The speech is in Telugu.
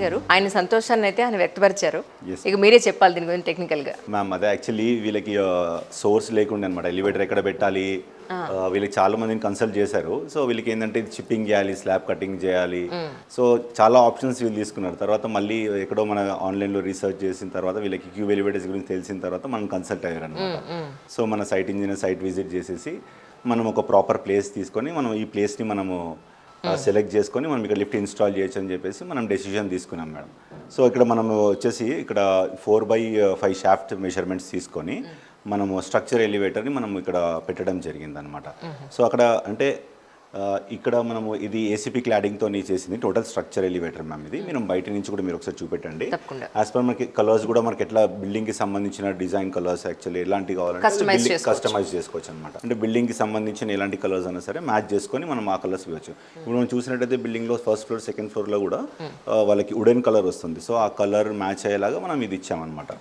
గారు ఆయన సంతోషాన్ని అయితే ఆయన వ్యక్తపరిచారు. Yes. ఇక మీరే చెప్పాలి దీని గురించి టెక్నికల్గా. మ్యామ్ అదే యాక్చువల్లీ వీళ్ళకి సోర్స్ లేకుండా అనమాట, ఎలివేటర్ ఎక్కడ పెట్టాలి. వీళ్ళకి చాలా మందిని కన్సల్ట్ చేశారు. సో వీళ్ళకి ఏంటంటే చిప్పింగ్ చేయాలి, స్లాబ్ కటింగ్ చేయాలి. సో చాలా ఆప్షన్స్ వీళ్ళు తీసుకున్నారు. తర్వాత మళ్ళీ ఎక్కడో మన ఆన్లైన్లో రీసెర్చ్ చేసిన తర్వాత వీళ్ళకి క్యూబ్ ఎలివేటర్స్ గురించి తెలిసిన తర్వాత మనం కన్సల్ట్ అయ్యారు అనమాట. సో మన సైట్ ఇంజనీర్ సైట్ విజిట్ చేసేసి మనం ఒక ప్రాపర్ ప్లేస్ తీసుకొని మనం ఈ ప్లేస్ని మనము సెలెక్ట్ చేసుకొని మనం ఇక్కడ లిఫ్ట్ ఇన్స్టాల్ చేయొచ్చు అని చెప్పేసి మనం డెసిషన్ తీసుకున్నాం మేడం. సో ఇక్కడ మనం వచ్చేసి ఇక్కడ 4x5 షాఫ్ట్ మెజర్మెంట్స్ తీసుకొని మనము స్ట్రక్చర్ ఎలివేటర్ని మనం ఇక్కడ పెట్టడం జరిగింది అనమాట. సో అక్కడ అంటే ఇక్కడ మనము ఇది ఏసీపీ క్లాడింగ్తో చేసింది టోటల్ స్ట్రక్చర్ ఎలివేటర్ మ్యామ్. ఇది మీరు బయట నుంచి కూడా మీరు ఒకసారి చూపెట్టండి. యాజ్ పర్ మనకి కలర్స్ కూడా మనకి ఎట్లా బిల్డింగ్కి సంబంధించిన డిజైన్ కలర్స్ యాక్చువల్లీ ఎలాంటి కావాలంటే కస్టమైజ్ చేసుకోవచ్చు అనమాట. అంటే బిల్డింగ్కి సంబంధించిన ఎలాంటి కలర్స్ అయినా సరే మ్యాచ్ చేసుకొని మనం ఆ కలర్స్ ఇవ్వచ్చు. ఇప్పుడు మనం చూసినట్టయితే బిల్డింగ్లో ఫస్ట్ ఫ్లోర్ సెకండ్ ఫ్లోర్లో కూడా వాళ్ళకి వుడెన్ కలర్ వస్తుంది. సో ఆ కలర్ మ్యాచ్ అయ్యేలాగా మనం ఇది ఇచ్చామన్నమాట.